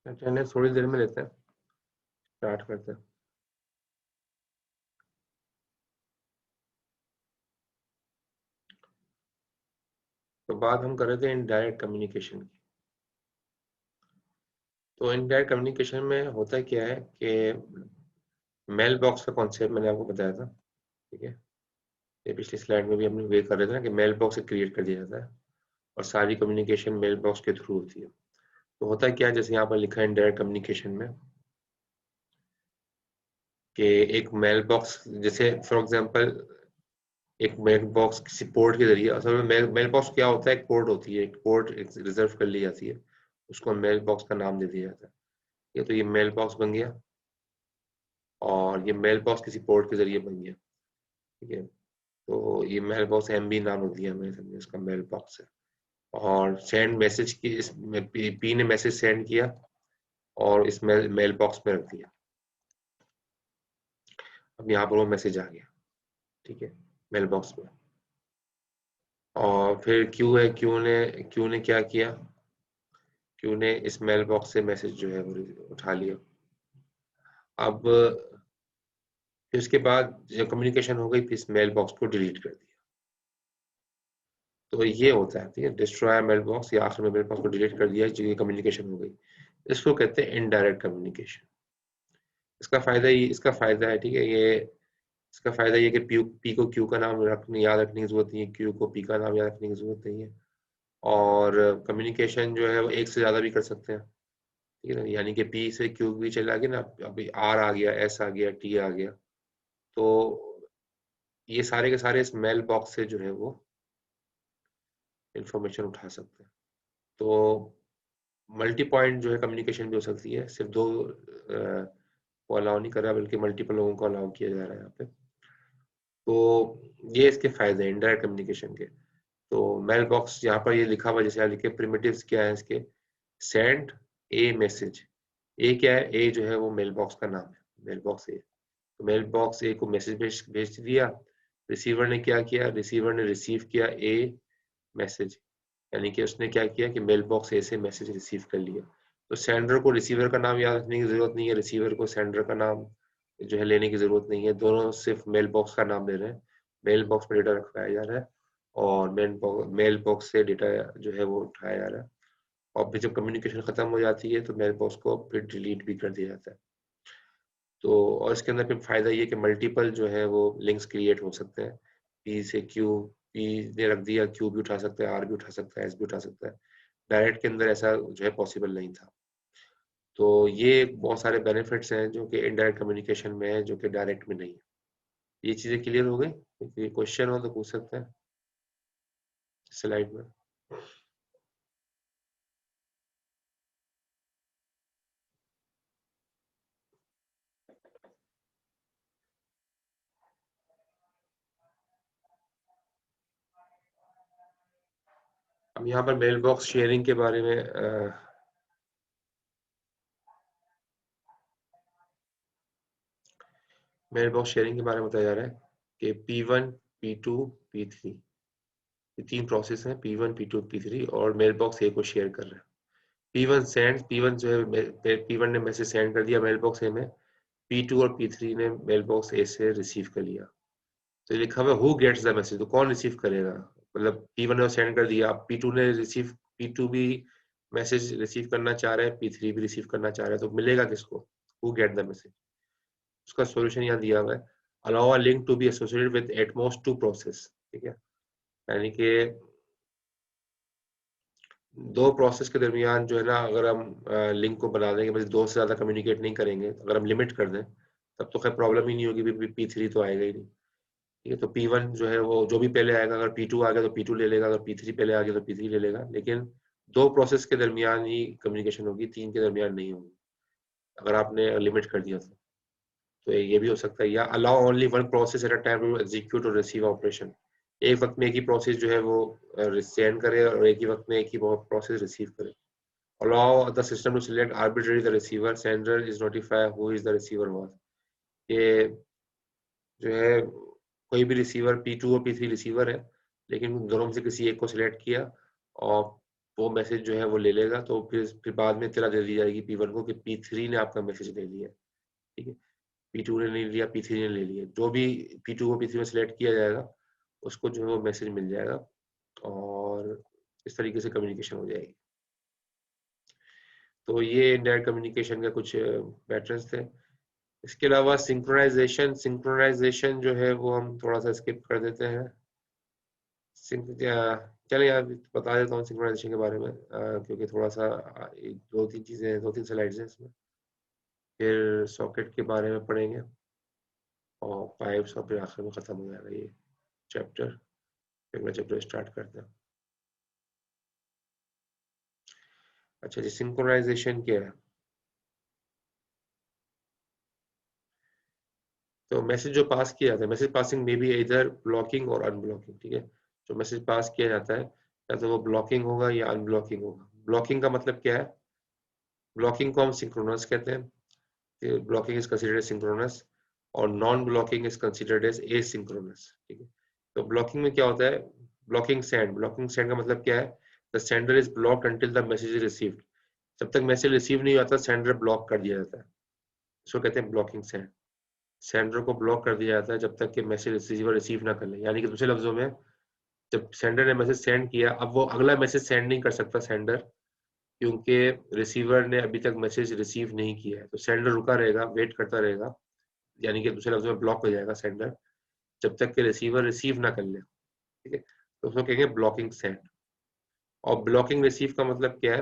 Attendance थोड़ी देर में लेते हैं, स्टार्ट करते हैं। तो बात हम कर रहे थे इनडायरेक्ट कम्युनिकेशन की। तो इनडायरेक्ट कम्युनिकेशन में होता क्या है कि मेल बॉक्स का कॉन्सेप्ट मैंने आपको बताया था, ठीक है। ये पिछली स्लाइड में भी हमने वे कर रहे थे ना कि मेल बॉक्स क्रिएट कर दिया जाता है और सारी कम्युनिकेशन मेल बॉक्स के थ्रू होती है। तो होता क्या है, जैसे यहाँ पर लिखा है इनडायरेक्ट कम्युनिकेशन में कि एक मेल बॉक्स, जैसे फॉर एग्जांपल एक मेल बॉक्स किसी पोर्ट के जरिए, असल में मेल बॉक्स क्या होता है, एक पोर्ट होती है, एक पोर्ट रिजर्व कर ली जाती है, उसको मेल बॉक्स का नाम दे दिया जाता है। ये तो ये मेल बॉक्स बन गया और ये मेल बॉक्स किसी पोर्ट के जरिए बन गया, ठीक है। तो ये मेल बॉक्स MB नाम रख दिया मैंने, समझे, इसका मेल बॉक्स है। और सेंड मैसेज की, इसमें पी ने मैसेज सेंड किया और इस मेल बॉक्स में रख दिया। अब यहाँ पर वो मैसेज आ गया, ठीक है, मेल बॉक्स में। और फिर क्यू ने क्या किया, क्यू ने इस मेल बॉक्स से मैसेज जो है वो उठा लिया। अब फिर उसके बाद जब कम्युनिकेशन हो गई, फिर इस मेल बॉक्स को डिलीट कर दिया। तो ये होता है, ठीक है, डिस्ट्रॉय मेल बॉक्स, या आखिर में मेल बॉक्स को डिलीट कर दिया, जो ये कम्युनिकेशन हो गई। इसको कहते हैं इनडायरेक्ट कम्युनिकेशन। इसका फायदा है, ठीक है, ये इसका फायदा ये कि पी को क्यू का नाम याद रखने की जरूरत नहीं है, क्यू को पी का नाम याद रखने की जरूरत नहीं है। और कम्युनिकेशन जो है वो एक से ज्यादा भी कर सकते हैं, ठीक है ना, यानी कि पी से क्यू भी चला गया ना, अभी आर आ गया, एस आ गया, टी आ गया, तो ये सारे के सारे इस मेल बॉक्स से जो है वो इंफॉर्मेशन उठा सकते हैं। तो मल्टी पॉइंट जो है कम्युनिकेशन भी हो सकती है, सिर्फ दो को अलाउ नहीं कर रहा, बल्कि मल्टीपल लोगों को अलाउ किया जा रहा है यहाँ पे। तो ये इसके फायदे हैं इनडायरेक्ट कम्युनिकेशन के। तो मेल बॉक्स यहाँ पर ये लिखा हुआ, जैसे यहाँ लिखे प्रिमिटिव्स क्या है इसके, सेंड ए मैसेज। ए क्या है, ए जो है वो मेल बॉक्स का नाम है, मेल बॉक्स ए। तो मेल बॉक्स ए को मैसेज भेज दिया, रिसीवर ने क्या किया, रिसीवर ने रिसीव किया ए मैसेज, यानी कि उसने क्या किया कि मेल बॉक्स ए से मैसेज रिसीव कर लिया। तो सेंडर को रिसीवर का नाम याद रखने की जरूरत नहीं है, रिसीवर को सेंडर का नाम जो है लेने की जरूरत नहीं है, दोनों सिर्फ मेल बॉक्स का नाम ले रहे हैं। मेल बॉक्स में डेटा रखवाया जा रहा है और मेल बॉक्स से डेटा जो है वो उठाया जा रहा है। और फिर जब कम्युनिकेशन खत्म हो जाती है तो मेल बॉक्स को फिर डिलीट भी कर दिया जाता है। तो और इसके अंदर फिर फायदा ये कि मल्टीपल जो है वो लिंक्स क्रिएट हो सकते हैं। पी से क्यू, पी ने रख दिया, क्यू भी उठा सकता है, आर भी उठा सकता है, एस भी उठा सकता है। डायरेक्ट के अंदर ऐसा जो है पॉसिबल नहीं था। तो ये बहुत सारे बेनिफिट्स हैं जो कि इनडायरेक्ट कम्युनिकेशन में है, जो कि डायरेक्ट में नहीं है। ये चीजें क्लियर हो गई? कोई क्वेश्चन हो तो पूछ सकते हैं स्लाइड में। अब यहाँ पर मेल बॉक्स शेयरिंग के बारे में मेल बॉक्स शेयरिंग के बारे में बताया जा रहा है कि P1, P2, P3, ये तीन प्रोसेस हैं, P1, P2, P3, और मेल बॉक्स ए को शेयर कर रहा है। P1 जो है, P1 ने मैसेज सेंड कर दिया मेल बॉक्स ए में, P2 और P3 ने मेल बॉक्स ए से रिसीव कर लिया। तो लिखा हुआ हु गेट्स द मैसेज, तो कौन रिसीव करेगा, मतलब P1 ने सेंड कर दिया, अब P2 भी मैसेज रिसीव करना चाह रहा है, P3 भी रिसीव करना चाह रहा है, तो मिलेगा किसको, हु गेट द मैसेज। उसका सॉल्यूशन यहाँ दिया हुआ है, allow a link to be associated with at most two process, ठीक है, यानी कि दो प्रोसेस के दरमियान जो है ना, अगर हम लिंक को बना देंगे, बस दो से ज्यादा कम्युनिकेट नहीं करेंगे, अगर हम लिमिट कर दें तब तो खैर प्रॉब्लम ही नहीं होगी, P3 तो आएगा ही नहीं, ठीक है। तो P1 जो है वो जो भी पहले आएगा, अगर P2 आ गया तो P2 ले लेगा, अगर P3 पहले आ गया तो P3 ले लेगा, लेकिन दो प्रोसेस के दरमियान ही कम्युनिकेशन होगी, तीन के दरमियान नहीं होगी, अगर आपने लिमिट कर दिया तो ये भी हो सकता है, या allow only one process at a time to execute और रिसीव ऑपरेशन, एक वक्त में एक ही प्रोसेस जो है वो सेंड करे और एक ही वक्त में एक ही प्रोसेस रिसीव करे। Allow the system to select arbitrary the receiver, sender is notify who is the receiver was. ये जो है कोई भी रिसीवर, P2 और P3 रिसीवर है, लेकिन दोनों में से किसी एक को सिलेक्ट किया और वो मैसेज जो है वो ले लेगा, तो फिर बाद में इत्तला दे दी जाएगी P1 को कि P3 ने आपका मैसेज ले लिया, ठीक है। P2 ने नहीं लिया, P3 ने ले लिया, जो भी P2 को P3 में सिलेक्ट किया जाएगा उसको जो है वो मैसेज मिल जाएगा और इस तरीके से कम्युनिकेशन हो जाएगी। तो ये इंडायरेक्ट कम्युनिकेशन का कुछ पैटर्न्स थे। इसके अलावा सिंक्रोनाइजेशन जो है वो हम थोड़ा सा स्किप कर देते हैं। चलिए यार बता देता हूँ सिंक्रोनाइजेशन के बारे में, क्योंकि थोड़ा सा दो तीन चीजें, दो तीन स्लाइड्स हैं इसमें। फिर सॉकेट के बारे में पढ़ेंगे और पाइप्स, और फिर आखिर में खत्म हो जाएगा ये चैप्टर। फिर अगला चैप्टर स्टार्ट करते हैं। अच्छा जी, सिंक्रोनाइजेशन क्या है? तो मैसेज जो पास किया जाता है, मैसेज पासिंग में भी इधर ब्लॉकिंग और अनब्लॉकिंग, ठीक है। जो मैसेज पास किया जाता है या तो वो ब्लॉकिंग होगा या अनब्लॉकिंग होगा। ब्लॉकिंग का मतलब क्या है? ब्लॉकिंग को हम सिंक्रोनस कहते हैं, blocking is considered as synchronous, और non blocking is considered as asynchronous, ठीक है। तो ब्लॉकिंग में क्या होता है? ब्लॉकिंग सेंड का मतलब क्या है? The sender is blocked until the message is received. जब तक मैसेज रिसीव नहीं होता सेंडर ब्लॉक कर दिया जाता है, इसको कहते हैं ब्लॉकिंग सेंड। सेंडर को ब्लॉक कर दिया जाता है जब तक कि मैसेज रिसीवर रिसीव ना कर ले। यानी कि दूसरे लफ्जों में, जब सेंडर ने मैसेज सेंड किया, अब वो अगला मैसेज सेंड नहीं कर सकता सेंडर, क्योंकि रिसीवर ने अभी तक मैसेज रिसीव नहीं किया है। तो सेंडर रुका रहेगा, वेट करता रहेगा, यानी कि दूसरे लफ्जों में ब्लॉक हो जाएगा सेंडर जब तक कि रिसीवर रिसीव ना कर ले, ठीक है। तो उसको कहेंगे ब्लॉकिंग सेंड। और ब्लॉकिंग रिसीव का मतलब क्या है?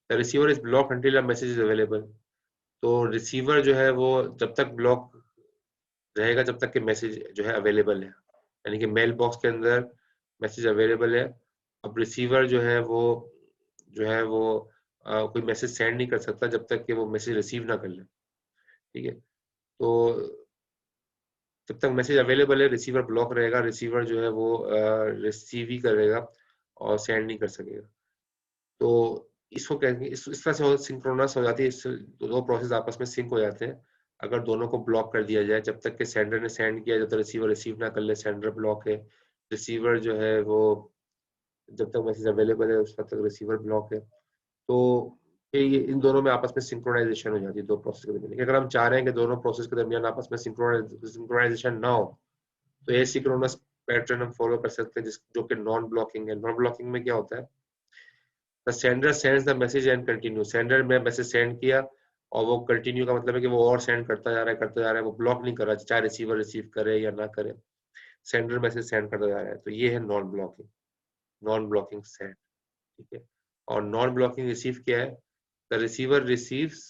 The receiver is block until a message is available. तो रिसीवर जो है वो जब तक ब्लॉक रहेगा जब तक कि मैसेज जो है अवेलेबल है, यानी कि मेल बॉक्स के अंदर मैसेज अवेलेबल है। अब रिसीवर जो है वो कोई मैसेज सेंड नहीं कर सकता जब तक कि वो मैसेज रिसीव ना कर ले, ठीक है। तो जब तक मैसेज अवेलेबल है रिसीवर ब्लॉक रहेगा, रिसीवर जो है वो रिसीव ही करेगा और सेंड नहीं कर सकेगा। तो इसको कहेंगे, इस तरह से सिंक्रोनस हो जाती है, दो प्रोसेस आपस में सिंक हो जाते हैं अगर दोनों को ब्लॉक कर दिया जाए। जब तक कि सेंडर ने सेंड किया, जब तक रिसीवर रिसीव ना कर ले सेंडर ब्लॉक है। रिसीवर जो है वो जब तक मैसेज अवेलेबल है उस वक्त तक रिसीवर ब्लॉक है। तो फिर ये इन दोनों में आपस में सिंक्रोनाइजेशन हो जाती है दो प्रोसेस के दरमियान। अगर हम चाह रहे हैं कि दोनों प्रोसेस के दरमियान आपस में सिंक्रोनाइजेशन ना हो, तो एसिंक्रोनस पैटर्न हम फॉलो कर सकते हैं, जिस जो कि नॉन ब्लॉकिंग है। नॉन ब्लॉकिंग में क्या होता है? The sender sends the message and continue. Sender में मैसेज सेंड किया और वो कंटिन्यू का मतलब है कि वो और सेंड करता जा रहा है, करता जा रहा है, वो ब्लॉक नहीं कर रहा, चाहे रिसीवर रिसीव करे या ना करे, सेंडर मैसेज सेंड करता जा रहा है। तो ये है non blocking, non blocking send, ठीक है। और नॉन ब्लॉकिंग रिसीव क्या है? The receiver receives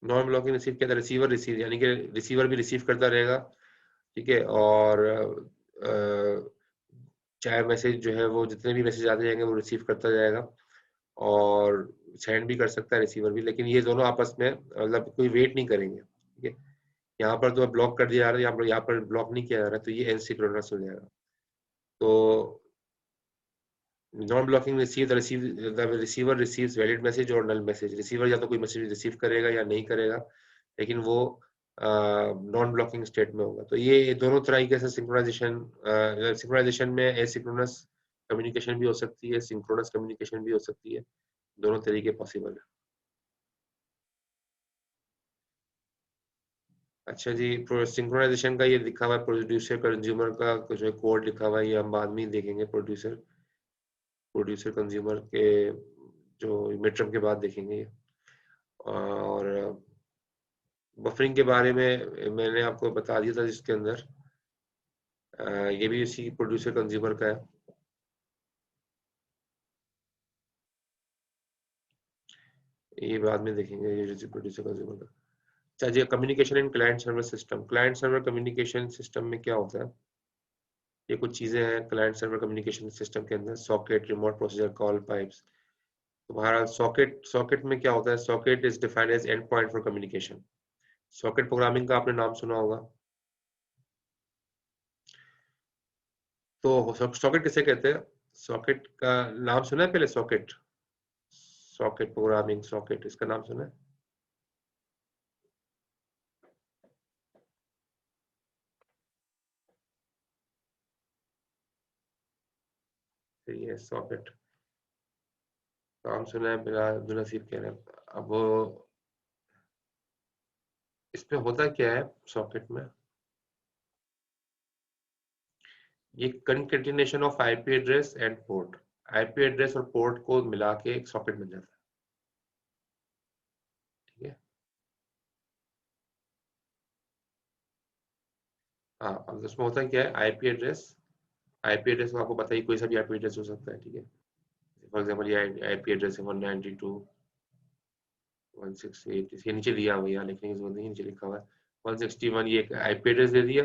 non blocking receive क्या था? रिसीवर रिसीव, यानी कि रिसीवर भी रिसीव करता रहेगा, ठीक है। और चाहे मैसेज जो है वो जितने भी मैसेज आते जाएंगे वो रिसीव करता जाएगा और सेंड भी कर सकता है रिसीवर भी, लेकिन ये दोनों आपस में मतलब कोई वेट नहीं करेंगे, ठीक है। यहाँ पर तो ब्लॉक कर दिया जा रहा है, यहाँ पर ब्लॉक नहीं किया जा रहा है, तो ये एसिंक्रोनस हो जाएगा। तो non blocking the receiver receives valid message और नल मैसेज। रिसीवर या तो कोई मैसेज रिसीव करेगा या नहीं करेगा, लेकिन वो नॉन ब्लॉकिंग स्टेट में होगा। तो ये दोनों तरीके से सिंक्रोनाइजेशन में एसिंक्रोनस कम्युनिकेशन भी हो सकती है, सिंक्रोनस कम्युनिकेशन भी हो सकती है, दोनों तरीके पॉसिबल है। अच्छा जी, सिंक्रोनाइजेशन का ये लिखा हुआ है, प्रोड्यूसर कंज्यूमर का जो है कोड लिखा हुआ है, ये हम बाद में ही देखेंगे। प्रोड्यूसर कंज्यूमर के जो मिडटर्म के बाद देखेंगे ये। और बफरिंग के बारे में मैंने आपको बता दिया था जिसके अंदर, ये भी इसी प्रोड्यूसर कंज्यूमर का है, ये बाद में देखेंगे ये जो प्रोड्यूसर कंज्यूमर का। अच्छा जी, communication in client server system. Client server communication system में क्या होता है? ये कुछ चीजें हैं क्लाइंट सर्वर कम्युनिकेशन सिस्टम के अंदर। Socket, remote procedure call, pipes. तुम्हारा सॉकेट, सॉकेट में क्या होता है? Socket is defined as end point for communication. Socket programming का आपने नाम सुना होगा। तो सॉकेट किसे कहते हैं? सॉकेट का नाम सुना है पहले? सॉकेट, सॉकेट प्रोग्रामिंग, सॉकेट इसका नाम सुना है? ये सॉकेट काम सुना है मेरा अब्दुल नसीब कह रहे हैं। अब इसमें होता क्या है सॉकेट में, ये concatenation of IP address and port, IP address और पोर्ट को मिला के एक सॉकेट बन जाता है। ठीक है, हाँ अब उसमें होता क्या है, आईपी एड्रेस को आपको पता ही, कोई सा भी आईपी एड्रेस हो सकता है। ठीक है, फॉर एग्जांपल ये आईपी एड्रेस है 192.168, इसके नीचे दिया हुआ है लेकिन इस नहीं नीचे लिखा हुआ है 161, ये एक आईपी एड्रेस दे दिया,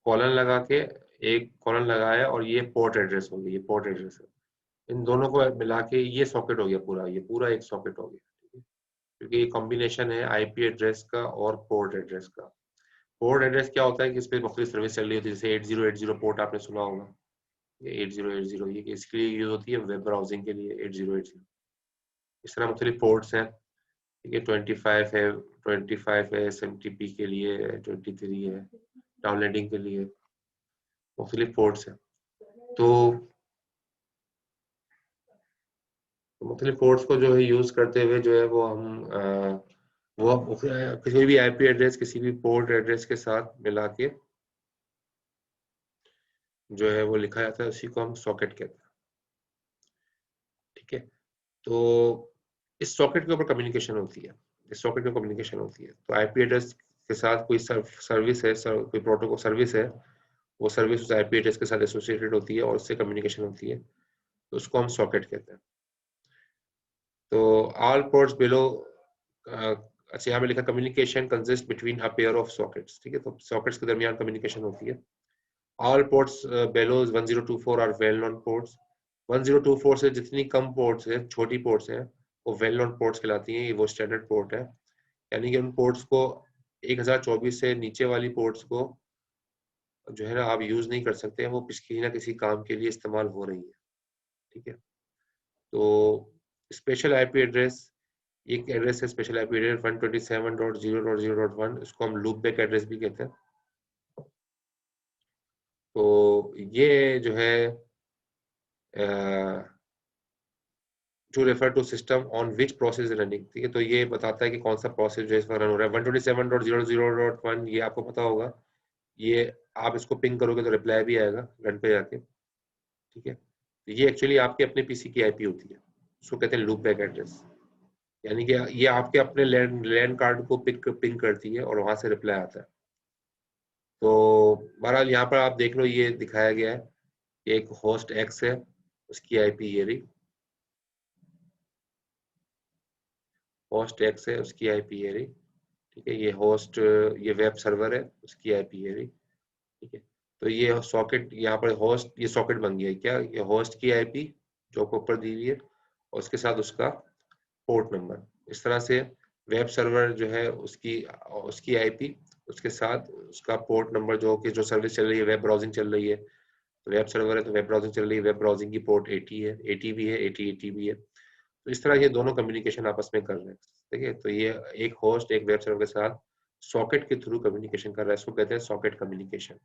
कॉलन लगा के, एक कॉलन लगाया और ये पोर्ट एड्रेस हो गया, ये पोर्ट एड्रेस है। इन दोनों को मिला के ये सॉकेट हो गया पूरा, ये पूरा एक सॉकेट हो गया। ठीक है, क्योंकि ये कॉम्बिनेशन है आईपी एड्रेस का और पोर्ट एड्रेस का। पोर्ट एड्रेस क्या होता है कि इस पे मुख्तलिफ सर्विस चल रही होती है, जैसे 8080 पोर्ट आपने सुना होगा, ये 8080 ये इसके लिए यूज होती है, वेब ब्राउजिंग के लिए 8080। इस तरह मुख्तलिफ पोर्ट्स हैं। ठीक है, 25 है एसएमटीपी के लिए, 23 है डाउनलोडिंग के लिए, मुख्तलिफ पोर्ट्स हैं। तो मुख्तलिफ पोर्ट्स को जो है यूज करते हुए जो है वो हम वो किसी भी आईपी एड्रेस किसी भी पोर्ट एड्रेस के साथ मिला के जो है वो लिखा जाता है, उसी को हम सॉकेट कहते हैं। ठीक है, तो इस सॉकेट के ऊपर कम्युनिकेशन होती है, इस सॉकेट में कम्युनिकेशन होती है। तो आईपी एड्रेस के साथ कोई सर्विस है, कोई प्रोटोकॉल सर्विस है, वो सर्विस उस आईपी एड्रेस के साथ एसोसिएटेड होती है और उससे कम्युनिकेशन होती है, तो उसको हम सॉकेट कहते हैं। तो ऑल पोर्ट्स बिलो, अच्छा यहाँ पे लिखा communication consist between a pair of sockets. ठीक है, तो सॉकेट्स के दरमियान कम्युनिकेशन होती है। All ports below 1024 are well known ports. 1024 से जितनी कम पोर्ट्स है, छोटी पोर्ट्स हैं, वो वेल नोन पोर्ट्स कहलाती हैं, ये वो स्टैंडर्ड पोर्ट है। यानी कि उन पोर्ट्स को 1024 से नीचे वाली पोर्ट्स को जो है ना आप यूज नहीं कर सकते हैं, वो किसी ना किसी काम के लिए इस्तेमाल हो रही है। ठीक है, तो स्पेशल आईपी एड्रेस, एक एड्रेस है स्पेशल आईपी एड्रेस 127.0.0.1, इसको हम लूप बैक एड्रेस भी कहते हैं। तो ये जो है to refer to system on which process running. ठीक है, तो ये बताता है कि कौन सा प्रोसेस जो है इस पर रन हो रहा है। 127.0.0.1 ये आपको पता होगा, ये आप इसको पिंग करोगे तो रिप्लाई भी आएगा रन पे जाके। ठीक है, तो ये एक्चुअली आपके अपने पीसी की आईपी होती है, उसको कहते हैं लूप बैक एड्रेस। यानी कि ये आपके अपने लैंड कार्ड को पिंग करती है और वहां से रिप्लाई आता है। तो बहरहाल यहाँ पर आप देख लो, ये दिखाया गया है, एक होस्ट एक्स है, उसकी आईपी ये रही, होस्ट एक्स है उसकी आईपी ये रही। ठीक है, ये होस्ट, ये वेब सर्वर है, उसकी आईपी ये रही। ठीक है, तो ये सॉकेट यहाँ पर होस्ट, ये सॉकेट बन गया है क्या, ये होस्ट की आईपी जो आपको ऊपर दी हुई है और उसके साथ उसका पोर्ट नंबर। इस तरह से वेब सर्वर जो है उसकी उसकी आईपी, उसके साथ उसका पोर्ट नंबर, जो कि जो सर्विस चल रही है, वेब ब्राउजिंग चल रही है, वेब सर्वर है तो वेब ब्राउजिंग चल रही है, वेब ब्राउजिंग की पोर्ट 80 है, 80 भी है, 80 भी है। तो इस तरह ये दोनों कम्युनिकेशन आपस में कर रहे हैं। ठीक है, तो ये एक होस्ट एक वेब सर्वर के साथ सॉकेट के थ्रू कम्युनिकेशन कर रहा है, इसको कहते हैं socket communication.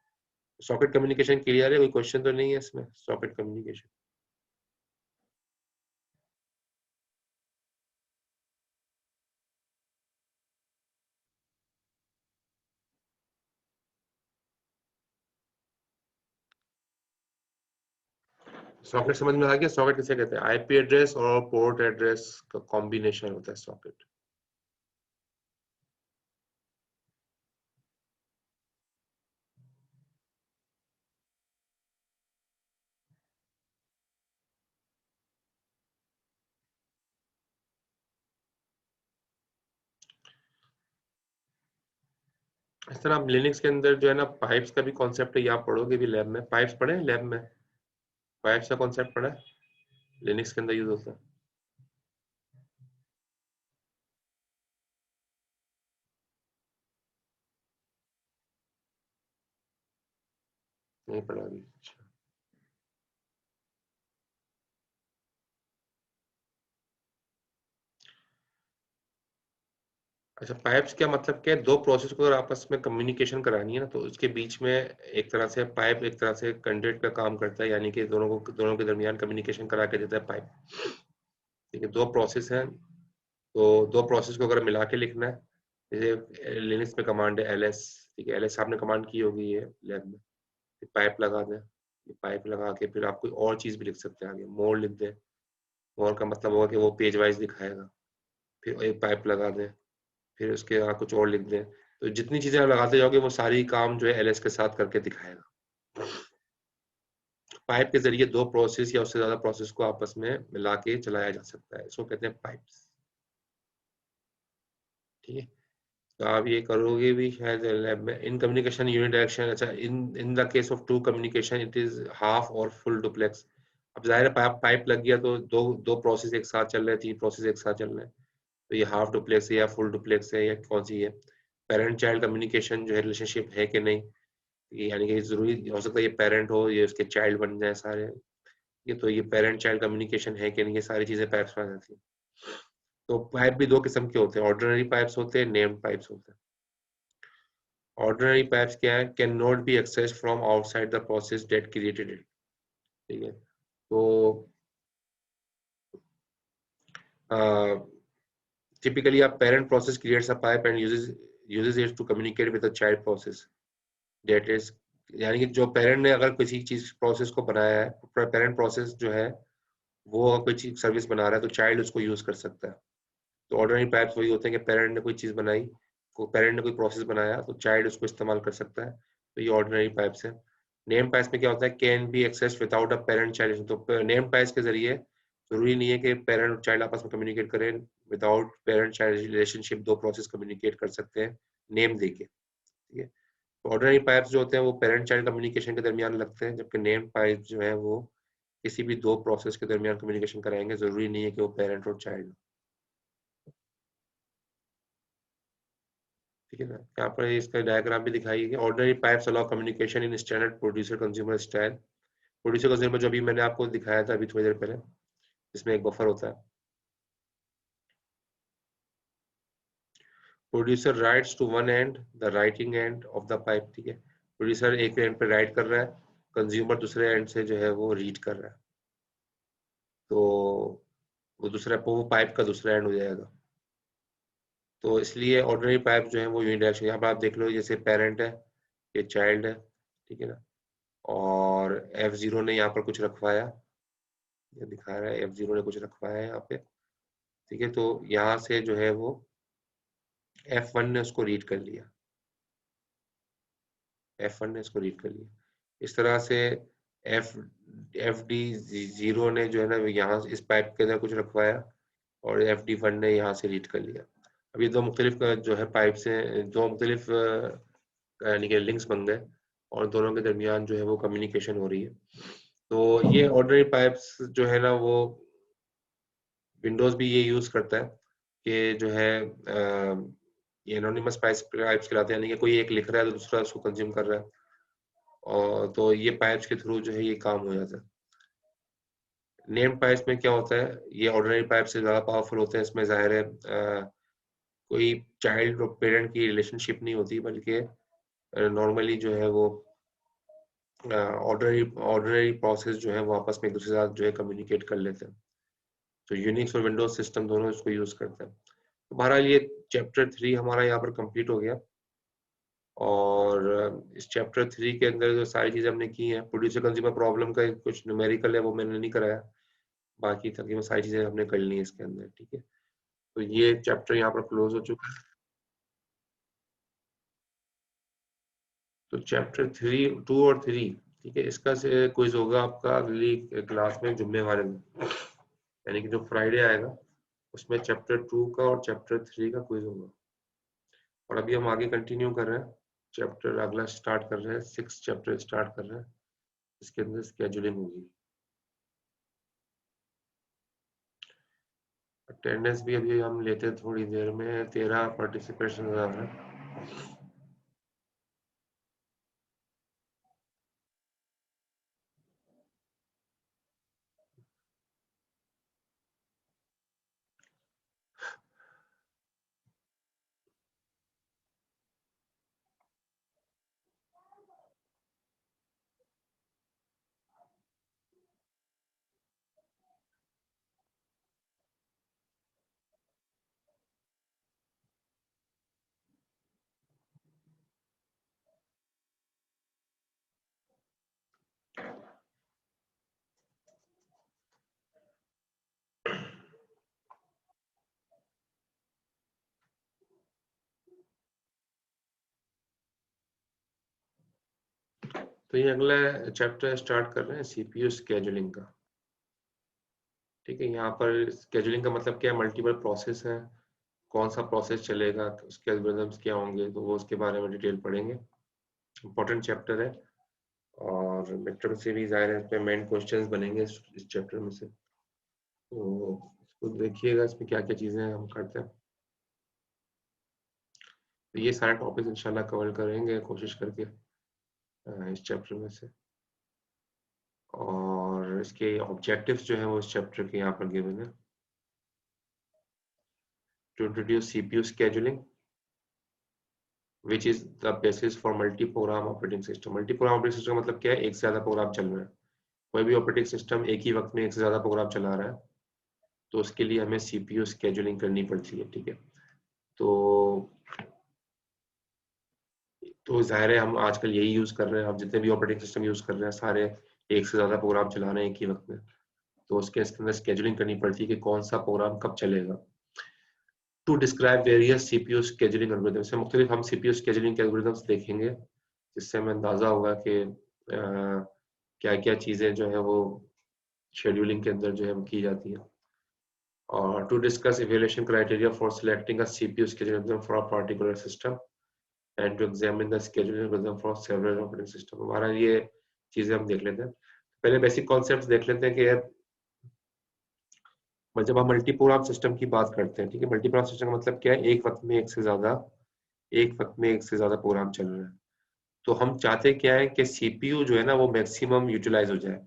Socket communication clear है, कोई क्वेश्चन तो नहीं है इसमें, सॉकेट कम्युनिकेशन। सॉकेट समझ में आ गया, सॉकेट किसे कहते हैं, आईपी एड्रेस और पोर्ट एड्रेस का कॉम्बिनेशन होता है सॉकेट। इस तरह आप लिनक्स के अंदर जो है ना पाइप्स का भी कॉन्सेप्ट है, ये आप पढ़ोगे भी लैब में, पाइप्स पढ़े हैं लैब में, पाइप्स का कॉन्सेप्ट पढ़ा है, लिनक्स के अंदर यूज होता है। नहीं पढ़ा अभी, अच्छा। अच्छा, पाइप्स क्या मतलब क्या है, दो प्रोसेस को अगर आपस में कम्युनिकेशन करानी है ना, तो उसके बीच में एक तरह से पाइप एक तरह से कंडक्ट का काम करता है, यानी कि दोनों के दरमियान कम्युनिकेशन करा के देता है पाइप। ठीक है, दो प्रोसेस हैं, तो दो प्रोसेस को अगर मिला के लिखना है, जैसे लिनक्स में कमांड है ls। ठीक है, ls आपने कमांड की होगी ये लैब में। पाइप लगा दें, पाइप लगा के फिर आप कोई और चीज भी लिख सकते हैं आगे, मोर लिख दें। मोर का मतलब होगा कि वो पेज वाइज दिखाएगा। फिर एक पाइप लगा दें, फिर उसके बाद कुछ और लिख दें। तो जितनी चीजें आप लगाते जाओगे वो सारी काम जो है एलएस के साथ करके दिखाएगा। पाइप के जरिए दो प्रोसेस या उससे ज्यादा प्रोसेस को आपस में मिला के चलाया जा सकता है, इसको कहते हैं पाइप्स। ठीक है, तो आप ये करोगे भी शायद लैब में। इन कम्युनिकेशन यूनिडायरेक्शन, अच्छा, in the case of two communication it is half और फुल डुप्लेक्स। अब जाहिर है पाइप लग गया तो दो दो प्रोसेस एक साथ चल रहे हैं, तीन प्रोसेस एक साथ चल रहे हैं, तो ये हाफ डुप्लेक्स है या फुल डुप्लेक्स है या कौन सी है। पेरेंट चाइल्ड कम्युनिकेशन जो है रिलेशनशिप है कि नहीं, यानी कि जरूरी हो सकता है ये पेरेंट हो, ये उसके चाइल्ड बन जाए सारे, ये तो ये पेरेंट चाइल्ड कम्युनिकेशन है कि नहीं, ये सारी चीजें पाइप्स में आ जाती हैं। तो पाइप भी दो किस्म के होते हैं, ऑर्डिनरी पाइप्स होते हैं, नेम्ड पाइप्स होते हैं। ऑर्डिनरी पाइप्स क्या है, can not be access from outside the process that created it. ठीक है, तो typically a parent process creates a pipe and uses it to communicate with the child process that is, यानी कि जो parent ने अगर किसी चीज प्रोसेस को बनाया है, पेरेंट प्रोसेस जो है वो अगर कोई चीज सर्विस बना रहा है तो चाइल्ड उसको यूज कर सकता है। तो ऑर्डिनरी पाइप्स वही होते हैं कि पेरेंट ने कोई चीज बनाई, को पेरेंट ने कोई प्रोसेस बनाया तो चाइल्ड उसको इस्तेमाल कर सकता है, तो ये ऑर्डिनरी पाइप्स है। नेम पाइप्स में क्या होता है, can be access without a parent child. तो नेम पाइप्स के जरिए जरूरी नहीं है कि पेरेंट और चाइल्ड आपस में कम्युनिकेट करें, विदाउट पेरेंट चाइल्ड रिलेशनशिप दो प्रोसेस कम्युनिकेट कर सकते हैं नेम देके। ठीक है, तो ऑर्डिनरी पाइप्स जो होते हैं वो पेरेंट चाइल्ड कम्युनिकेशन के दरमियान लगते हैं, जबकि नेम पाइप जो है वो किसी भी दो प्रोसेस के दरमियान कम्युनिकेशन कराएंगे, जरूरी नहीं है कि वो पेरेंट और चाइल्ड। ठीक है ना, यहाँ पर इसका डायग्राम भी दिखाई है। Ordinary pipes allow communication in standard producer consumer style. Producer consumer जो अभी मैंने आपको दिखाया था अभी थोड़ी देर पहले, इसमें एक बफर होता है। Producer writes to one end, the writing end of the pipe. ठीक है, प्रोड्यूसर एक एंड पे राइट कर रहा है, कंज्यूमर दूसरे एंड से जो है वो रीड कर रहा है, तो वो दूसरा वो पाइप का दूसरा एंड हो जाएगा। तो इसलिए ऑर्डिनरी पाइप जो है वो यूनिडायरेक्शनल, यहाँ पर आप देख लो जैसे पेरेंट है, ये चाइल्ड है। ठीक है ना, और F0 ने यहाँ पर कुछ रखवाया, ये दिखा रहा है F0 ने कुछ रखवाया है यहाँ पे। ठीक है, तो यहाँ से जो है वो F1 ने उसको रीड कर लिया, F1 ने इसको रीड कर लिया। इस तरह से एफ FD0 ने जो है ना यहाँ इस पाइप के अंदर कुछ रखवाया, और FD1 ने यहाँ से रीड कर लिया। अब ये दो मुख्तलिफ जो है पाइप से दो मुख्तलिफ यानी कि लिंक्स बन गए, और दोनों के दरमियान जो है वो कम्युनिकेशन हो रही है। तो ये ऑर्डिनरी पाइप्स जो है ना वो विंडोज भी ये यूज करता है कि जो है ये एनोनिमस पाइप्स कहलाते हैं, यानी कि कोई एक लिख रहा है तो दूसरा उसको कंज्यूम कर रहा है, और तो ये पाइप्स के थ्रू जो है ये काम हो जाता है। नेम्ड पाइप्स में क्या होता है, ये ऑर्डिनरी पाइप से ज़्यादा पावरफुल होते हैं। इसमें ज़ाहिर है कोई चाइल्ड और पेरेंट की रिलेशनशिप नहीं होती, बल्कि नॉर्मली जो है वो ऑर्डिनरी प्रोसेस जो है वो आपस में एक दूसरे के साथ जो है कम्युनिकेट कर लेते हैं। तो यूनिक्स और विंडोज सिस्टम दोनों इसको यूज करते हैं। तो बहरहाल ये चैप्टर 3 हमारा यहाँ पर कंप्लीट हो गया, और इस चैप्टर 3 के अंदर जो सारी चीजें हमने की हैं, प्रोड्यूसर कंज्यूमर प्रॉब्लम का कुछ न्यूमेरिकल है वो मैंने नहीं कराया, बाकी तकरीबन सारी चीजें हमने कर ली हैं इसके अंदर। ठीक है, तो ये चैप्टर यहाँ पर क्लोज हो चुका है। तो चैप्टर 3, 2 और 3, ठीक है, इसका से क्विज होगा आपका अगली क्लास में जुम्मेवार दिन, यानी कि जो फ्राइडे आएगा उसमें चैप्टर 2 का और चैप्टर 3 का क्विज होगा। और अभी हम आगे कंटिन्यू कर रहे हैं, चैप्टर अगला स्टार्ट कर रहे हैं, 6 चैप्टर स्टार्ट कर रहे हैं, इसके अंदर स्केजुलिंग होगी। अटेंडेंस भी अभी हम लेते हैं थोड़ी देर में, 13 पार्टिसिपेशन आ रहा है। तो ये अगला चैप्टर स्टार्ट कर रहे हैं सीपीयू स्केजुलिंग का। ठीक है, यहाँ पर स्केजुलिंग का मतलब क्या है, मल्टीपल प्रोसेस है, कौन सा प्रोसेस चलेगा, उसके एल्गोरिथम्स क्या होंगे, तो वो उसके बारे में डिटेल पढ़ेंगे। इम्पोर्टेंट चैप्टर है और मिड टर्म से भी जाहिर है इस पे मेन क्वेश्चंस बनेंगे इस चैप्टर में से, तो इसको देखिएगा इसमें क्या क्या चीजें हम करते हैं। तो ये सारे टॉपिक इंशाल्लाह कवर करेंगे कोशिश करके इस चैप्टर में से। और इसके ऑब्जेक्टिव्स जो है वो इस चैप्टर के यहाँ पर गिवन है। To introduce CPU scheduling which is the basis for multi program operating system. Multi program operating system मतलब क्या है, एक से ज्यादा प्रोग्राम चल रहा है। कोई भी ऑपरेटिंग सिस्टम एक ही वक्त में एक से ज्यादा प्रोग्राम चला रहा है, तो उसके लिए हमें सीपीयू स्केजुलिंग करनी पड़ती है। ठीक है, तो जाहिर है हम आजकल यही यूज कर रहे हैं, हम जितने भी ऑपरेटिंग सिस्टम यूज कर रहे हैं सारे एक से ज्यादा प्रोग्राम चला रहे हैं एक ही वक्त में, तो उसके अंदर स्केजुलिंग करनी पड़ती है कि कौन सा प्रोग्राम कब चलेगा। To describe various CPU scheduling algorithms से मुख्तलिफ हम सीपीयू स्केजुलिंग के एल्गोरिथम्स देखेंगे, जिससे हमें अंदाजा होगा कि क्या क्या चीजें जो है वो शेड्यूलिंग के अंदर जो है वो की जाती है। और to discuss evaluation criteria for selecting a CPU scheduling algorithm for a particular system and to examine the scheduling algorithm for several operating system. हमारा ये चीजें हम देख लेते हैं। पहले बेसिक कॉन्सेप्ट्स देख लेते हैं कि जब हम मल्टी प्रोग्राम सिस्टम की बात करते हैं, ठीक है, मल्टी प्रोग्राम सिस्टम का मतलब क्या है, एक वक्त में एक से ज्यादा प्रोग्राम चल रहा है। तो हम चाहते क्या है कि सीपीयू जो है ना वो मैक्सिमम यूटिलाइज हो जाए,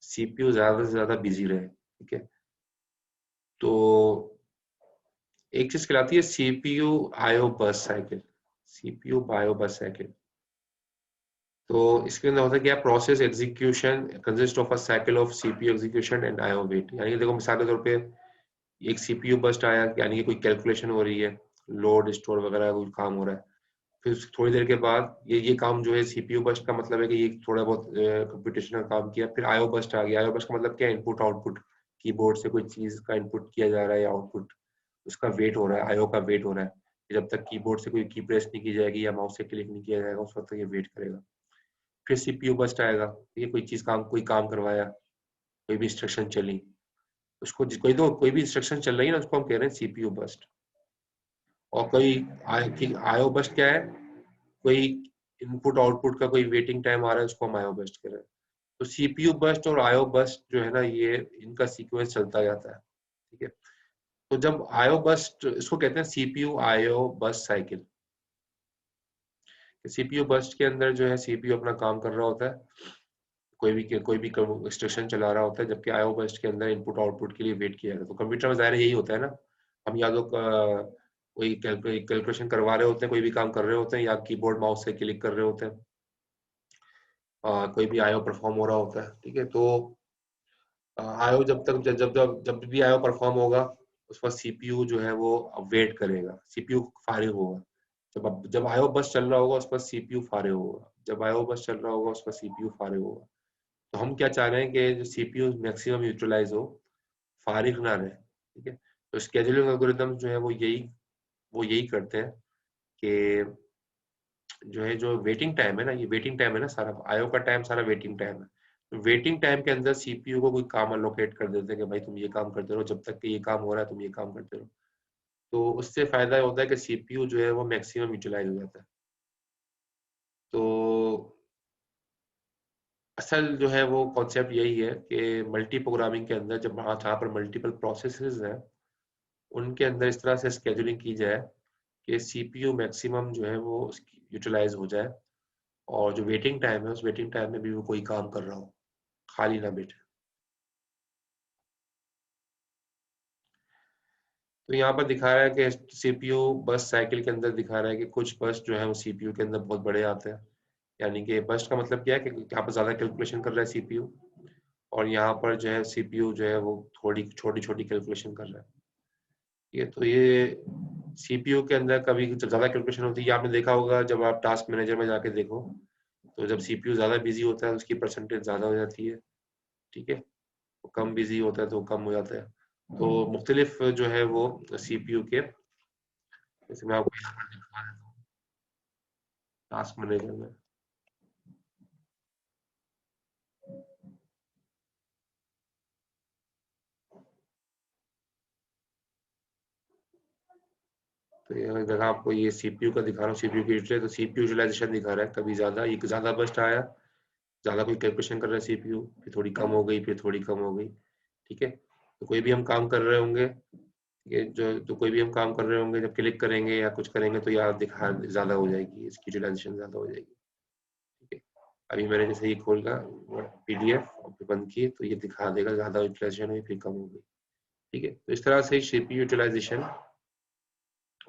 सीपीयू ज्यादा से ज्यादा बिजी रहे। ठीक है, तो एक चीज कहलाती है CPU IO burst cycle. CPU IO burst cycle, तो इसके अंदर होता है क्या, process execution consist of a cycle of CPU execution and IO wait. यानी कि देखो मिसाल के तौर पे एक सीपीयू बर्स्ट आया, यानी कि कोई कैलकुलेशन हो रही है, लोड स्टोर वगैरह कोई काम हो रहा है, फिर थोड़ी देर के बाद ये काम जो है सीपीयू बर्स्ट का मतलब है कि ये थोड़ा बहुत कंप्यूटेशन का काम किया, फिर आईओ बर्स्ट आ गया। आईओ बर्स्ट का मतलब क्या है, इनपुट आउटपुट, कीबोर्ड से कोई चीज का इनपुट किया जा रहा है या आउटपुट, उसका वेट हो रहा है, आईओ का वेट हो रहा है। जब तक कीबोर्ड से कोई की प्रेस नहीं की जाएगी या माउस से क्लिक नहीं किया जाएगा उस वक्त तक ये वेट करेगा। फिर सीपीयू बर्स्ट आएगा, ये कोई काम करवाया, कोई भी इंस्ट्रक्शन चली, उसको कोई भी इंस्ट्रक्शन चल रही है ना उसको हम कह रहे हैं सीपीयू बर्स्ट। और आईओ बर्स्ट क्या है, कोई इनपुट आउटपुट का कोई वेटिंग टाइम आ रहा है उसको हम आईओ बर्स्ट कह रहे हैं। तो सीपीयू बर्स्ट और आईओ बर्स्ट जो है ना ये इनका सीक्वेंस चलता जाता है। ठीक है, तो जब आईओ बर्स्ट, इसको कहते हैं CPU IO burst cycle. CPU burst के अंदर जो है सीपीयू अपना काम कर रहा होता है, कोई भी इंस्ट्रक्शन चला रहा होता है, जबकि आईओ बर्स्ट के अंदर इनपुट आउटपुट के लिए वेट किया जाता है। तो कंप्यूटर में जाहिर यही होता है ना, हम या तो कोई कैलकुलेशन करवा रहे होते हैं, कोई भी काम कर रहे होते हैं, या कीबोर्ड माउस से क्लिक कर रहे होते हैं, कोई भी आईओ परफॉर्म हो रहा होता है। ठीक है, तो आईओ जब तक जब जब जब जब भी आईओ परफॉर्म होगा उस पर सीपीयू जो है वो वेट करेगा, सीपीयू फारिग होगा। जब आईओ बस चल रहा होगा उस पर सीपीयू फारिग होगा, जब आईओ बस चल रहा होगा उस पर सीपीयू फारिग होगा। तो हम क्या चाह रहे हैं कि जो सीपीयू मैक्सिमम यूटिलाइज हो, फारिग ना रहे। ठीक है, तो स्केड्यूलिंग एल्गोरिथम जो है वो यही करते हैं कि जो है जो वेटिंग टाइम है ना, ये वेटिंग टाइम है ना, सारा आईओ का टाइम सारा वेटिंग टाइम है। तो वेटिंग टाइम के अंदर सीपीयू को कोई काम अलोकेट कर देते हैं कि भाई तुम ये काम करते रहो, जब तक कि ये काम हो रहा है तुम ये काम करते रहो। तो उससे फायदा होता है कि सीपीयू जो है वो मैक्सिमम यूटिलाइज हो जाता है। तो असल जो है वो कॉन्सेप्ट यही है कि मल्टी प्रोग्रामिंग के अंदर जब जहाँ पर मल्टीपल प्रोसेसेस हैं उनके अंदर इस तरह से स्केजुलिंग की जाए कि सीपीयू मैक्सिमम जो है वो उसकी यूटिलाइज हो जाए, और जो वेटिंग टाइम है उस वेटिंग टाइम में भी वो कोई काम कर रहा हो, खाली ना बैठे। तो यहाँ पर दिखा रहा है कि सीपीयू बस साइकिल के अंदर दिखा रहा है कि कुछ बस जो है वो सीपीयू के अंदर बहुत बड़े आते हैं। यानी कि बस्ट का मतलब क्या है कि यहाँ पर ज्यादा कैलकुलेशन कर रहा है सीपीयू, और यहाँ पर जो है सीपीयू जो है वो थोड़ी छोटी छोटी कैलकुलेशन कर रहा है। ये सीपीयू के अंदर कभी जब ज्यादा कैलकुलेशन होती है, आपने देखा होगा जब आप टास्क मैनेजर में जाके देखो, तो जब सीपीयू ज्यादा बिजी होता है उसकी परसेंटेज ज्यादा हो जाती है। ठीक है, वो कम बिजी होता है तो कम हो जाता है। तो मुख्तलिफ जो है वो सीपीयू के, जैसे मैं आपको यहाँ पर दिखा देता हूँ टास्क मैनेजर में। तो ये अगर आपको ये सीपीयू का दिखा रहा हूँ, सीपीयू की डिस्प्ले, तो सीपीयू यूटिलाइजेशन दिखा रहा है, कभी ज्यादा, ये ज्यादा बस्ट आया, ज्यादा कोई कैलकुलेशन कर रहा है सीपीयू, फिर थोड़ी कम हो गई, फिर थोड़ी कम हो गई। ठीक है, तो कोई भी हम काम कर रहे होंगे, ये जो तो कोई भी हम काम कर रहे होंगे, जब क्लिक करेंगे या कुछ करेंगे तो यार दिखा ज्यादा हो जाएगी, इसकी यूटिलाइजेशन ज्यादा हो जाएगी। ठीक है, अभी मैंने जैसे ये खोला पीडीएफ और फिर बंद की, तो ये दिखा देगा ज्यादा यूटिलाइजेशन हुई, फिर कम हो गई। ठीक है, तो इस तरह से सीपीयू यूटिलाइजेशन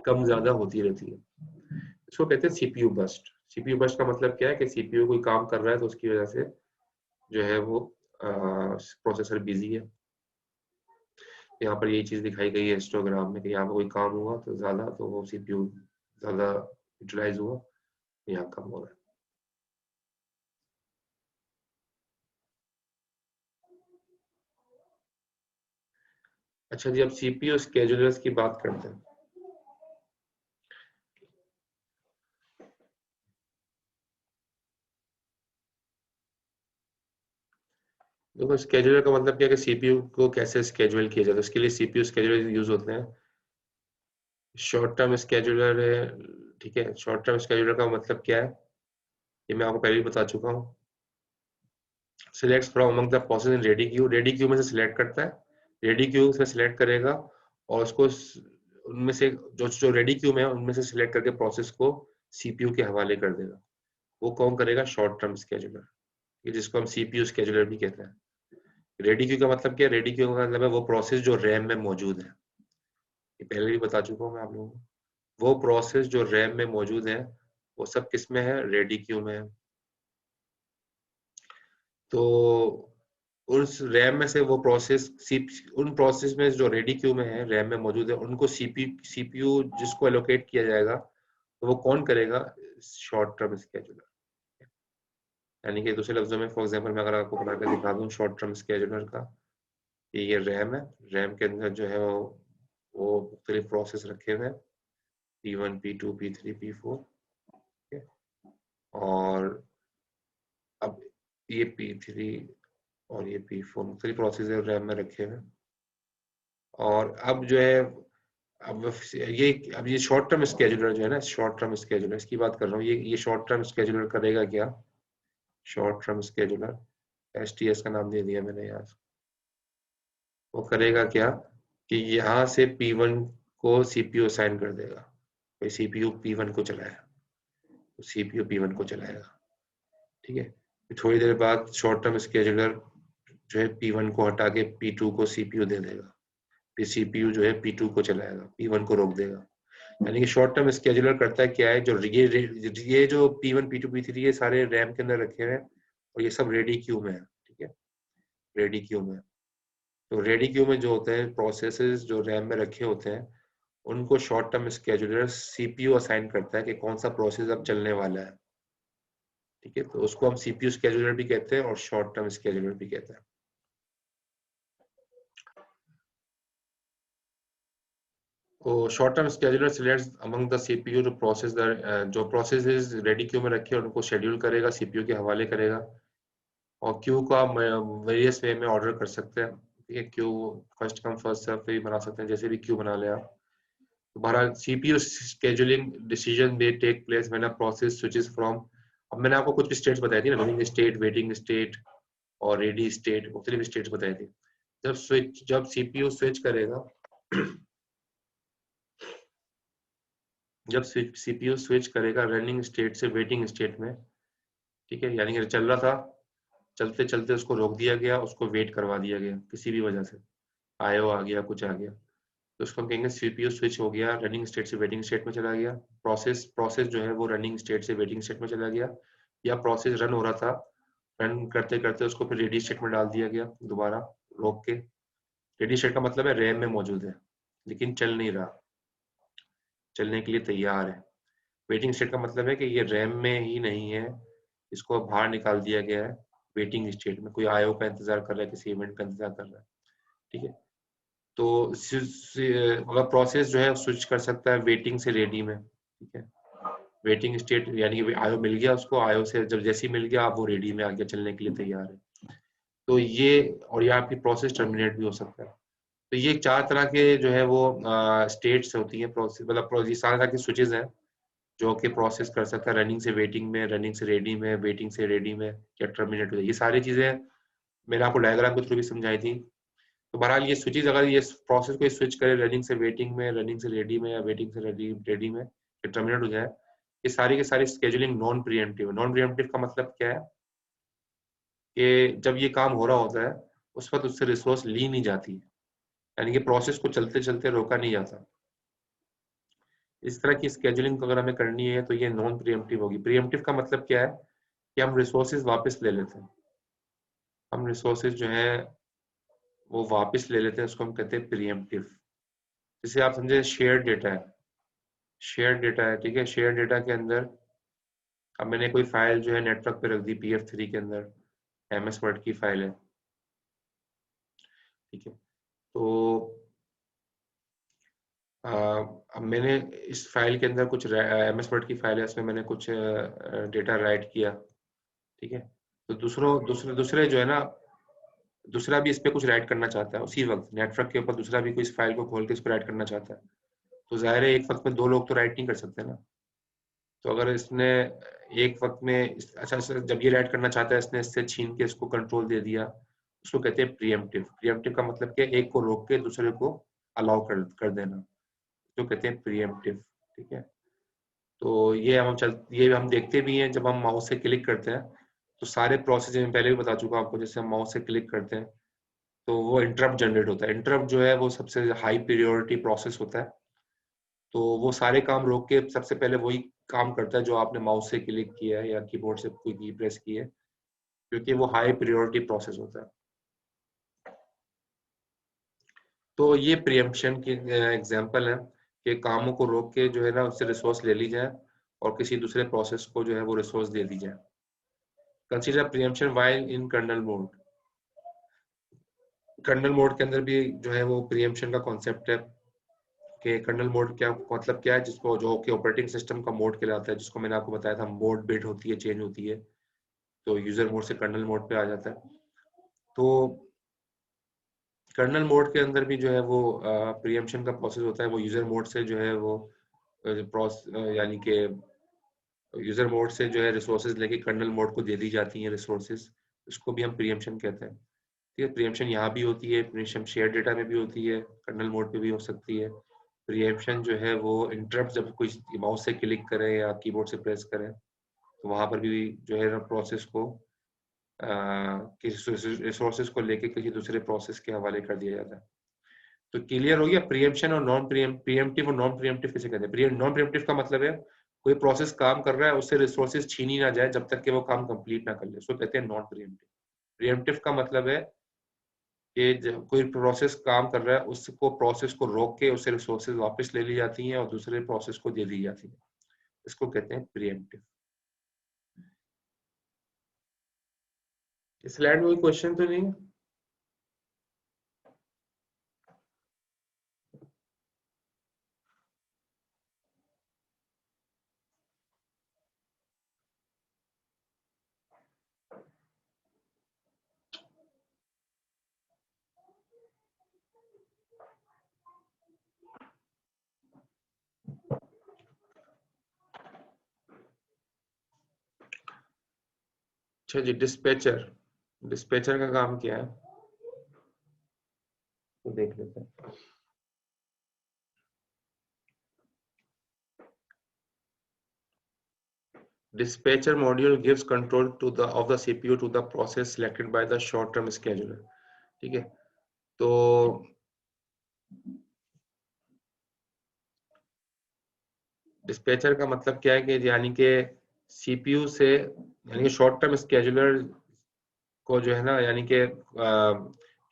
कम ज्यादा होती रहती है। इसको कहते हैं सीपीयू बस्ट। सीपीयू बस्ट का मतलब क्या है कि सीपीयू कोई काम कर रहा है तो उसकी वजह से जो है वो प्रोसेसर बिजी है। यहाँ पर यही चीज दिखाई गई है हिस्टोग्राम में कि यहाँ पर कोई काम हुआ तो ज्यादा, तो वो सीपीयू ज्यादा यूटिलाइज हुआ, यहाँ कम हो रहा है। अच्छा जी, अब सीपीयू स्केड्यूलर्स की बात करते हैं। देखो, स्केड्यूलर का मतलब क्या है कि सीपीयू को कैसे स्केड्यूल किया जाता है, उसके लिए सीपीयू स्केड्यूलर यूज होते हैं। शॉर्ट टर्म स्केड्यूलर है, ठीक है। शॉर्ट टर्म स्केड्यूलर का मतलब क्या है, ये मैं आपको पहले ही बता चुका हूँ। Select from among the process in ready queue, ready queue में से सिलेक्ट करता है, रेडी क्यू से सिलेक्ट करेगा और उसको उनमें से जो जो रेडी क्यू में है उनमें से सिलेक्ट करके प्रोसेस को सीपीयू के हवाले कर देगा। वो कौन करेगा, शॉर्ट टर्म स्केड्यूलर, ये जिसको हम सीपीयू स्केड्यूलर भी कहते हैं। रेडी क्यू का मतलब क्या है, रेडी क्यू का मतलब है वो प्रोसेस जो रैम में मौजूद है, ये पहले भी बता चुका हूँ मैं आप लोगों को। वो प्रोसेस जो रैम में मौजूद है वो सब किस में है, रेडी क्यू में है। तो उस रैम में से वो प्रोसेस उन प्रोसेस में जो रेडी क्यू में है, रैम में मौजूद है, उनको सीपीयू जिसको एलोकेट किया जाएगा, तो वो कौन करेगा, शॉर्ट टर्म स्केड्यूलर। यानी कि दूसरे लफ्जों में, फॉर एग्जांपल मैं अगर आपको बना कर दिखा दूं शॉर्ट टर्म स्केड्यूलर का, ये रैम है, रैम के अंदर जो है वो मुख्तलिफ प्रोसेस रखे हुए हैं, P1 P2 P3 P4। ठीक है, और अब ये P3 और ये P4 मुख्तलिफ प्रोसेस रैम में रखे हुए हैं। और अब जो है, अब ये शॉर्ट टर्म स्केड्यूलर जो है ना, शॉर्ट टर्म स्केड्यूलर इसकी बात कर रहा हूँ, ये शॉर्ट टर्म स्केड्यूलर करेगा क्या, शॉर्ट टर्म स्केड्यूलर, एसटीएस का नाम दे दिया मैंने यहाँ। वो करेगा क्या कि यहाँ से P1 को सीपीयू असाइन कर देगा, कोई सीपीयू P1 को चलाया तो सीपीयू P1 को चलाएगा। ठीक है, फिर थोड़ी देर बाद शॉर्ट टर्म स्केड्यूलर जो है P1 को हटा के P2 को सीपीयू दे देगा, फिर सीपीयू जो है P2 को चलाएगा, P1 को रोक देगा। यानी कि शॉर्ट टर्म स्केड्यूलर करता है क्या है, जो ये जो P1 P2 P3 ये सारे रैम के अंदर रखे हुए हैं और ये सब रेडी क्यू में है। ठीक है, रेडी क्यू में। तो रेडी क्यू में जो होते हैं प्रोसेसेस जो रैम में रखे होते हैं, उनको short term scheduler CPU assign करता है कि कौन सा प्रोसेस अब चलने वाला है। ठीक है, तो उसको हम सीपीयू स्केड्यूलर भी कहते हैं और शॉर्ट टर्म स्केड्यूलर भी कहते हैं। तो short term scheduler selects among the CPU जो प्रोसेसेस रेडी क्यू में रखे हैं उनको शेड्यूल करेगा, सीपीयू के हवाले करेगा। और क्यू को आप वेरियस वे में ऑर्डर कर सकते हैं। ठीक है, queue first come first serve भी बना सकते हैं, जैसे भी क्यू बना ले आप। तो बहरहाल CPU scheduling decision they take place when a process switches from, अब मैंने आपको कुछ स्टेट्स बताई थी ना, रनिंग स्टेट, वेटिंग स्टेट और रेडी स्टेट, मुख्तलिफ स्टेट्स बताई थी। जब सीपीयू स्विच करेगा जब सीपीयू स्विच करेगा रनिंग स्टेट से वेटिंग स्टेट में, ठीक है, यानी कि चल रहा था, चलते चलते उसको रोक दिया गया, उसको वेट करवा दिया गया किसी भी वजह से, आईओ आ गया, कुछ आ गया, तो उसको हम कहेंगे सीपीयू स्विच हो गया, रनिंग स्टेट से वेटिंग स्टेट में चला गया। प्रोसेस जो है वो रनिंग स्टेट से वेटिंग स्टेट में चला गया, या प्रोसेस रन हो रहा था, रन करते करते उसको फिर रेडी स्टेट में डाल दिया गया दोबारा रोक के। रेडी स्टेट का मतलब है रैम में मौजूद है लेकिन चल नहीं रहा, चलने के लिए तैयार है। वेटिंग स्टेट का मतलब है कि ये रैम में ही नहीं है, इसको बाहर निकाल दिया गया है, वेटिंग स्टेट में कोई आईओ का इंतजार कर रहा है, किसी इवेंट का इंतजार कर रहा है। ठीक है, तो मतलब प्रोसेस जो है स्विच कर सकता है वेटिंग से रेडी में। ठीक है, वेटिंग स्टेट यानी कि आईओ मिल गया उसको, आईओ से जब जैसे ही मिल गया अब वो रेडी में आ गया, चलने के लिए तैयार है। तो ये, और ये आपकी प्रोसेस टर्मिनेट भी हो सकता है। तो ये 4 तरह के जो है वो स्टेट्स होती हैं, प्रोसेस मतलब ये सारे तरह के स्विचेस हैं जो कि प्रोसेस कर सकता है रनिंग से वेटिंग में, रनिंग से रेडी में, वेटिंग से रेडी में या टर्मिनेट हो जाए। ये सारी चीजें मैंने आपको डायग्राम के थ्रू भी समझाई थी। तो बहरहाल ये स्विचेस अगर ये प्रोसेस को स्विच करे रनिंग से वेटिंग में, रनिंग से रेडी में या वेटिंग से रेडी रेडी में या टर्मिनेट हो जाए, ये सारी की सारी स्केजुलिंग नॉन प्रीएम्प्टिव है। नॉन प्रीएम्प्टिव का मतलब क्या है कि जब ये काम हो रहा होता है उस वक्त उससे रिसोर्स ली नहीं जाती, यानी कि प्रोसेस को चलते चलते रोका नहीं जाता। इस तरह की स्केजुलिंग अगर हमें करनी है तो ये नॉन प्रीएम्प्टिव होगी। प्रीएम्प्टिव का मतलब क्या है कि हम रिसोर्सेज वापस ले लेते हैं, हम रिसोर्सेज जो है वो वापस ले लेते हैं, उसको हम कहते हैं प्रीएम्प्टिव। जैसे आप समझे शेयर डेटा है, शेयर डेटा है, ठीक है। शेयर डेटा के अंदर अब मैंने कोई फाइल जो है नेटवर्क पे रख दी pf3 के अंदर, एमएस वर्ड की फाइल है, ठीक है। तो अब मैंने इस फाइल के अंदर कुछ एमएस वर्ड की फाइल है, इसमें मैंने कुछ डेटा राइट किया, ठीक है। तो दूसरे जो है ना, दूसरा भी इस पे कुछ राइट करना चाहता है उसी वक्त नेटवर्क के ऊपर, दूसरा भी कोई इस फाइल को खोल के इस पर राइट करना चाहता है। तो जाहिर है एक वक्त में दो लोग तो राइट नहीं कर सकते ना। तो अगर इसने एक वक्त में अच्छा जब ये राइट करना चाहता है, इसने इससे छीन के इसको कंट्रोल दे दिया, उसको कहते हैं प्रीएम्प्टिव। प्रीएम्प्टिव का मतलब क्या है, एक को रोक के दूसरे को अलाउ कर देना, तो कहते हैं प्रीएम्प्टिव, ठीक है। तो ये हम देखते भी हैं जब हम माउस से क्लिक करते हैं, तो सारे प्रोसेस मैं पहले भी बता चुका हूं आपको, जैसे हम माउस से क्लिक करते हैं तो वो इंटरप्ट जनरेट होता है। इंटरप्ट जो है वो सबसे हाई प्रायोरिटी प्रोसेस होता है, तो वो सारे काम रोक के सबसे पहले वही काम करता है जो आपने माउस से क्लिक किया है या कीबोर्ड से कोई की प्रेस की है, क्योंकि वो हाई प्रायोरिटी प्रोसेस होता है। तो ये प्रियम्पशन की एग्जांपल है कि कामों को रोक के जो है ना उससे रिसोर्स ले ली जाए और किसी दूसरे प्रोसेस को जो है वो रिसोर्स दे दी जाए। Consider preemption while in colonel mode. Kernel mode के अंदर भी जो है वो प्रियम्पशन का कॉन्सेप्ट है कि कर्नल मोड क्या मतलब क्या है, जिसको जो कि ऑपरेटिंग सिस्टम का मोड कहलाता है, जिसको मैंने आपको बताया था मोड बिट होती है, चेंज होती है, तो यूजर मोड से कर्नल मोड पे आ जाता है। तो कर्नल मोड के अंदर भी जो है वो प्रियम्पशन का प्रोसेस होता है, वो यूजर मोड से जो है वो यानी कि यूजर मोड से जो है रिसोर्सेज लेके कर्नल मोड को दे दी जाती हैं रिसोर्सेज, उसको भी हम प्रियम्पशन कहते हैं, ठीक है। प्रियम्पशन यहाँ भी होती है, प्रियम्पशन शेयर डेटा में भी होती है, कर्नल मोड पे भी हो सकती है। प्रियम्पशन जो है वो इंटरप्ट जब कोई माउस से क्लिक करें या कीबोर्ड से प्रेस करें, तो वहां पर भी जो है प्रोसेस को किसी रिसोर्सेज को लेके किसी दूसरे प्रोसेस के हवाले कर दिया जाता है। तो क्लियर हो गया प्रियम्पशन और नॉन प्रियम्प्टिव। और नॉन प्रियम्प्टिव किसे कहते हैं? नॉन प्रियम्प्टिव का मतलब है कोई प्रोसेस काम कर रहा है, उससे रिसोर्सेज छीनी ना जाए जब तक कि वो काम कंप्लीट ना कर ले, उसको कहते हैं नॉन प्रियम्प्टिव। प्रियम्प्टिव का मतलब है कि जब कोई प्रोसेस काम कर रहा है उसको प्रोसेस को रोक के उससे रिसोर्सेज वापस ले ली जाती हैं और दूसरे प्रोसेस को दे दी जाती है, इसको कहते हैं प्रियम्प्टिव। इस स्लाइड में कोई क्वेश्चन तो नहीं? अच्छा जी, डिस्पैचर। डिस्पैचर का काम क्या है तो देख लेते हैं। Dispatcher module gives control to the of the CPU to the process selected by the short term scheduler, ठीक है। तो डिस्पैचर का मतलब क्या है कि यानी कि सीपीयू से, यानी कि शॉर्ट टर्म स्केजुलर को जो है ना, यानी कि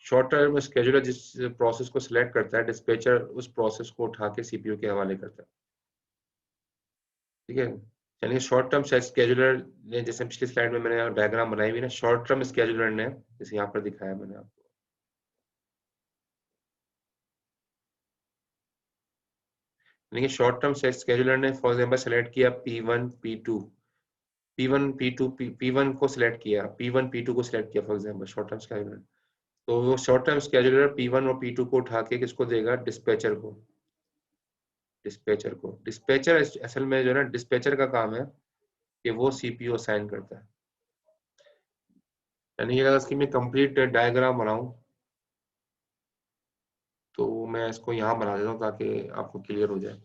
शॉर्ट टर्म स्केजुलर जिस प्रोसेस को सिलेक्ट करता है, डिस्पैचर उस प्रोसेस को उठा के सीपीयू के हवाले करता है, ठीक है। यानी शॉर्ट टर्म स्केजुलर ने, जैसे पिछली स्लाइड में मैंने डायग्राम बनाई हुई ना, शॉर्ट टर्म स्केजुलर ने जैसे यहाँ पर दिखाया मैंने आपको, यानी कि शॉर्ट टर्म स्केजुलर ने फॉर एग्जांपल सेलेक्ट किया P1 P2, P1 P2 P1 को सिलेक्ट किया, P1 P2 को सिलेक्ट किया for example short term scheduler. तो वो शॉर्ट टर्म स्केड्यूलर P1 और P2 को उठा के किसको देगा, डिस्पैचर को। डिस्पैचर असल में जो है ना, डिस्पैचर का काम है कि वो सीपीयू असाइन करता है। यानी अगर इसकी मैं कंप्लीट डायग्राम बनाऊं तो मैं इसको यहाँ बना देता हूँ ताकि आपको क्लियर हो जाए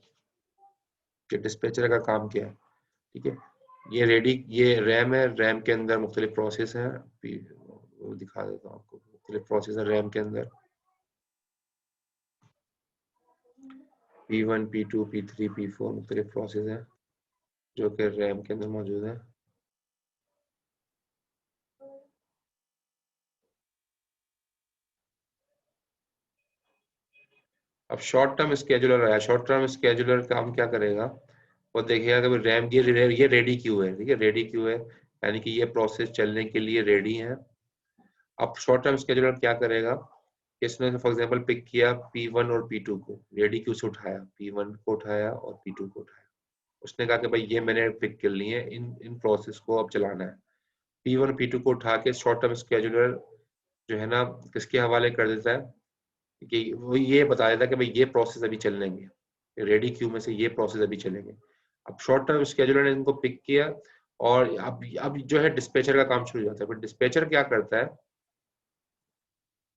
कि डिस्पैचर का काम क्या है। ठीक है, ये रैम है, रैम के अंदर मुख्तलिफ प्रोसेस हैं, वो दिखा देता हूँ आपको। मुख्तलिफ प्रोसेस है रैम के अंदर, P1 P2 P3 P4 मुख्तलिफ प्रोसेस हैं जो कि रैम के अंदर मौजूद है। अब शॉर्ट टर्म स्केड्यूलर आया। शॉर्ट टर्म स्केड्यूलर काम क्या करेगा, वो देखेगा कि रैम ये रेडी क्यू है। ठीक है, रेडी क्यू है यानी कि ये प्रोसेस चलने के लिए रेडी है। अब शॉर्ट टर्म स्केड्यूलर क्या करेगा, इसने फॉर एग्जांपल पिक किया P1 और P2 को, रेडी क्यू से उठाया, P1 को उठाया और P2 को उठाया। उसने कहा कि भाई ये मैंने पिक कर ली है, इन प्रोसेस को अब चलाना है। P1 P2 को उठा के शॉर्ट टर्म स्केड्यूलर जो है ना किसके हवाले कर देता है कि वो ये बता देता है कि भाई ये प्रोसेस अभी चलेंगे, रेडी क्यू में से ये प्रोसेस अभी चलेंगे। अब शॉर्ट टर्म स्केड्यूलर ने इनको पिक किया और अब जो है डिस्पैचर का काम शुरू हो जाता है। फिर डिस्पैचर क्या करता है,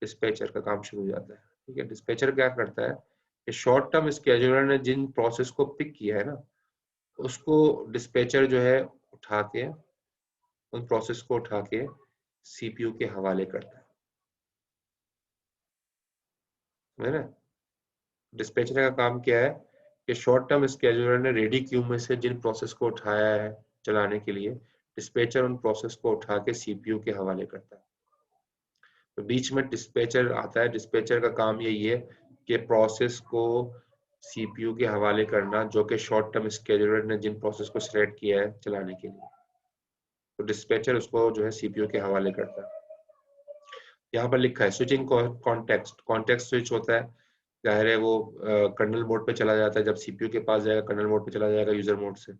डिस्पैचर का काम शुरू हो जाता है। ठीक है, डिस्पैचर क्या करता है कि शॉर्ट टर्म स्केड्यूलर ने जिन प्रोसेस को पिक किया है ना, उसको डिस्पैचर जो है उठा के, उन प्रोसेस को उठा के सीपीयू के हवाले करता है ना। डिस्पैचर का काम क्या है कि शॉर्ट टर्म स्केड्यूलर ने रेडी क्यू में से जिन प्रोसेस को उठाया है चलाने के लिए, डिस्पैचर उन प्रोसेस को उठा के सीपीयू के हवाले करता है। तो बीच में डिस्पैचर आता है। डिस्पैचर का काम यही है कि प्रोसेस को सीपीयू के हवाले करना जो कि शॉर्ट टर्म स्केड्यूलर ने जिन प्रोसेस को सिलेक्ट किया है चलाने के लिए, तो डिस्पैचर उसको जो है सीपीयू के हवाले करता है। यहाँ पर लिखा है स्विचिंग कॉन्टेक्स्ट। कॉन्टेक्स्ट स्विच होता है, जाहिर है वो कर्नल मोड पे चला जाता है। जब सीपीयू के पास जाएगा कर्नल मोड पे चला जाएगा यूजर मोड से,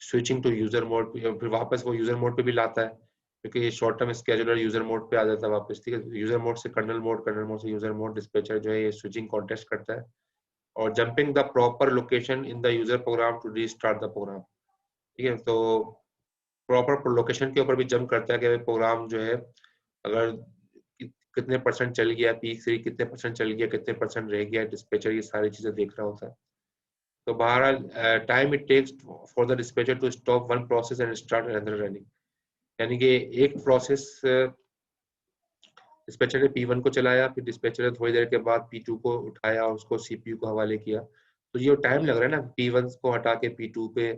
स्विचिंग टू यूजर मोड, फिर वापस वो यूजर मोड पे भी लाता है क्योंकि ये short term scheduler user mode पे आ जाता है वापस। ठीक है, यूजर मोड से कर्नल मोड, कर्नल मोड से यूजर मोड, डिस्पैचर जो है ये स्विचिंग कॉन्टेक्स्ट करता है। और jumping the proper location in the user program to restart the program. ठीक है, तो प्रॉपर लोकेशन के ऊपर भी जंप करता है कि प्रोग्राम जो है अगर कितने परसेंट चल गया, P3 कितने परसेंट चल गया, कितने परसेंट रह गया, डिस्पैचर ये सारी चीजें देख रहा होता है। तो बहरहाल time it takes for the dispatcher to stop one process and start another running. यानी कि एक प्रोसेस डिस्पैचर ने P1 को चलाया, फिर डिस्पैचर ने थोड़ी देर के बाद P2 को उठाया और उसको सीपीयू को हवाले किया। तो ये टाइम लग रहा है ना, P1 को हटा के P2 पे,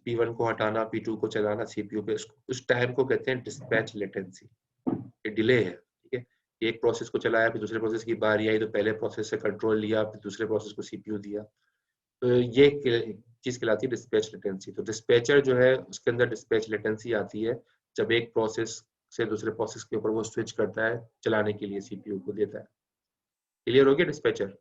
P1 को हटाना, P2 को चलाना सीपीयू पे, उस टाइम को कहते हैं डिस्पैच लेटेंसी। ये डिले है। ठीक है, एक प्रोसेस को चलाया, फिर दूसरे प्रोसेस की बारी आई तो पहले प्रोसेस से कंट्रोल लिया, फिर दूसरे प्रोसेस को सीपीयू दिया। तो ये चीज कहलाती है डिस्पैच लेटेंसी। तो डिस्पैचर जो है उसके अंदर डिस्पैच लेटेंसी आती है जब एक प्रोसेस से दूसरे प्रोसेस के ऊपर वो स्विच करता है चलाने के लिए, सीपीयू को देता है। क्लियर हो गया डिस्पैचर?